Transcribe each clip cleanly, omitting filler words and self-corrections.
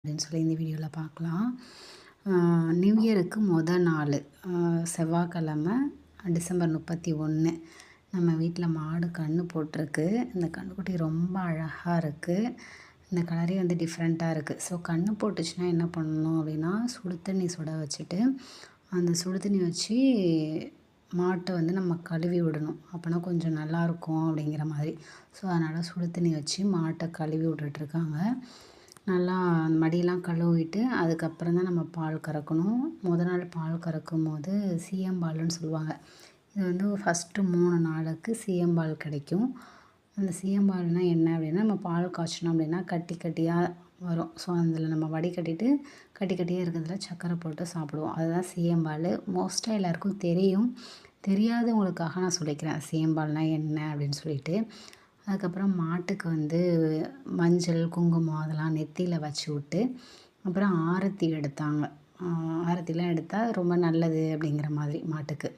அப்படின்னு சொல்லி இந்த வீடியோவில் பார்க்கலாம். நியூ இயருக்கு நாள் செவ்வாய்க்கிழமை டிசம்பர் 31. நம்ம வீட்டில் மாடு கன்று போட்டிருக்கு. இந்த கன்றுக்குட்டி ரொம்ப அழகாக இருக்குது. இந்த கலரே வந்து டிஃப்ரெண்ட்டாக இருக்குது. ஸோ கன்று போட்டுச்சுன்னா என்ன பண்ணணும் அப்படின்னா, சுடு தண்ணி சுட வச்சுட்டு அந்த சுடு தண்ணி வச்சு மாட்டை வந்து நம்ம கழுவி விடணும். அப்போனா கொஞ்சம் நல்லாயிருக்கும் அப்படிங்கிற மாதிரி. ஸோ அதனால் சுடு தண்ணி வச்சு மாட்டை கழுவி விட்டுட்ருக்காங்க. நல்லா மடியெல்லாம் கழுவிட்டு அதுக்கப்புறம் தான் நம்ம பால் கறக்கணும். நாள் பால் கறக்கும்போது சீயம்பால்னு சொல்லுவாங்க. இது வந்து ஃபஸ்ட்டு 3 நாளுக்கு சீயம்பால் கிடைக்கும். அந்த சீயம்பால்னால் என்ன அப்படின்னா, நம்ம பால் காய்ச்சினோம் அப்படின்னா கட்டி கட்டியாக வரும். ஸோ அதில் நம்ம வடிகட்டிட்டு கட்டி கட்டியாக இருக்கிறதுல சர்க்கரை போட்டு சாப்பிடுவோம். அதுதான் சீயம்பால். மோஸ்ட்டாக எல்லாருக்கும் தெரியும். தெரியாதவங்களுக்காக நான் சொல்லிக்கிறேன் சீயம்பால்னால் என்ன அப்படின்னு சொல்லிட்டு. அதுக்கப்புறம் மாட்டுக்கு வந்து மஞ்சள், குங்குமம் அதெல்லாம் நெத்தியில் வச்சு விட்டு அப்புறம் ஆரத்தி எடுத்தாங்க. ஆரத்திலாம் எடுத்தால் ரொம்ப நல்லது அப்படிங்கிற மாதிரி மாட்டுக்கு.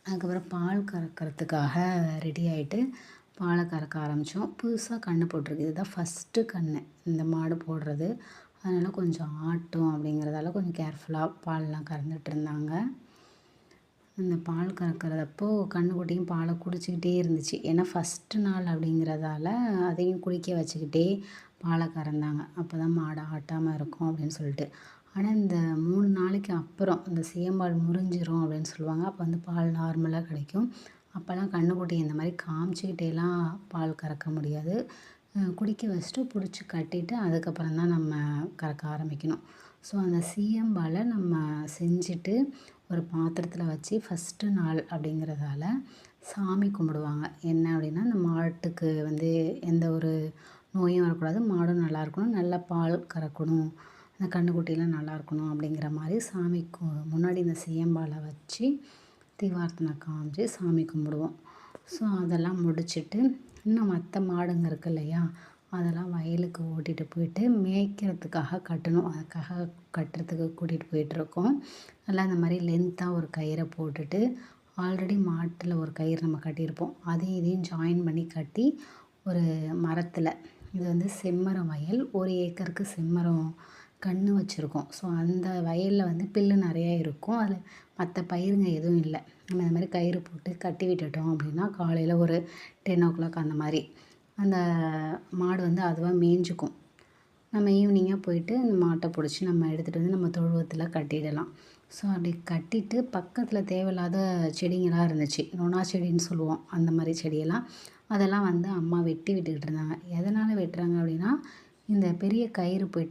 அதுக்கப்புறம் பால் கறக்கிறதுக்காக ரெடி ஆகிட்டு பாலை கறக்க ஆரம்பித்தோம். புதுசாக கன்று போட்டிருக்கு. இதுதான் ஃபஸ்ட்டு கன்று இந்த மாடு போடுறது. அதனால் கொஞ்சம் ஆட்டும் அப்படிங்கிறதால கொஞ்சம் கேர்ஃபுல்லாக பால்லாம் கறந்துட்டு இருந்தாங்க. இந்த பால் கறக்கிறதப்போ கன்றுக்குட்டியும் பாலை குடிச்சிக்கிட்டே இருந்துச்சு. ஏன்னா ஃபஸ்ட்டு நாள் அப்படிங்கிறதால அதையும் குடிக்க வச்சுக்கிட்டே பாலை கறந்தாங்க. அப்போ தான் மாடு ஆட்டாமல் இருக்கும் அப்படின்னு சொல்லிட்டு. ஆனால் இந்த 3 நாளைக்கு அப்புறம் இந்த சீயம்பால் முறிஞ்சிரும் அப்படின்னு சொல்லுவாங்க. அப்போ வந்து பால் நார்மலாக கிடைக்கும். அப்போல்லாம் கன்றுக்குட்டி இந்த மாதிரி காமிச்சிக்கிட்டேலாம் பால் கறக்க முடியாது. குடிக்க வச்சுட்டு பிடிச்சி கட்டிட்டு அதுக்கப்புறம் தான் நம்ம கறக்க ஆரம்பிக்கணும். ஸோ அந்த சீயம்பாலை நம்ம செஞ்சுட்டு ஒரு பாத்திரத்தில் வச்சு ஃபஸ்ட்டு நாள் அப்படிங்கிறதால சாமி கும்பிடுவாங்க. என்ன அப்படின்னா, அந்த மாட்டுக்கு வந்து எந்த ஒரு நோயும் வரக்கூடாது, மாடும் நல்லா இருக்கணும், நல்லா பால் கறக்கணும், அந்த கன்றுக்குட்டிலாம் நல்லா இருக்கணும் அப்படிங்கிற மாதிரி சாமிக்கு முன்னாடி இந்த சீயம்பாலை வச்சு தீவார்த்தனை காமிச்சு சாமி கும்பிடுவோம். ஸோ அதெல்லாம் முடிச்சுட்டு இன்னும் மற்ற மாடுங்க இருக்குது இல்லையா, அதெல்லாம் வயலுக்கு ஓட்டிகிட்டு போயிட்டு மேய்க்கிறதுக்காக கட்டணும். அதுக்காக கட்டுறதுக்கு கூட்டிகிட்டு போயிட்டுருக்கோம். நல்லா இந்த மாதிரி லென்த்தாக ஒரு கயிறை போட்டுட்டு ஆல்ரெடி மாட்டில் ஒரு கயிறு நம்ம கட்டியிருப்போம். அதையும் இதையும் ஜாயின் பண்ணி கட்டி ஒரு மரத்தில், இது வந்து செம்மரம் வயல், 1 ஏக்கருக்கு செம்மரம் கன்று வச்சுருக்கோம். ஸோ அந்த வயலில் வந்து புல்லு நிறையா இருக்கும். அதில் மற்ற பயிருங்க எதுவும் இல்லை. நம்ம இந்த மாதிரி கயிறு போட்டு கட்டி விட்டுட்டோம் அப்படின்னா காலையில் ஒரு 10 o'clock அந்த மாதிரி அந்த மாடு வந்து அதுவாக மேய்ஞ்சிக்கும். நம்ம ஈவினிங்காக போயிட்டு அந்த மாட்டை பிடிச்சி நம்ம எடுத்துகிட்டு வந்து நம்ம தொழுவத்தில் கட்டிடலாம். ஸோ அப்படி கட்டிட்டு பக்கத்தில் தேவையில்லாத செடிங்களாக இருந்துச்சு. நொணா செடின்னு சொல்லுவோம். அந்த மாதிரி செடியெல்லாம் அதெல்லாம் வந்து அம்மா வெட்டி விட்டுக்கிட்டு இருந்தாங்க. எதனால் வெட்டுறாங்க அப்படின்னா, இந்த பெரிய கயிறு போயிட்டு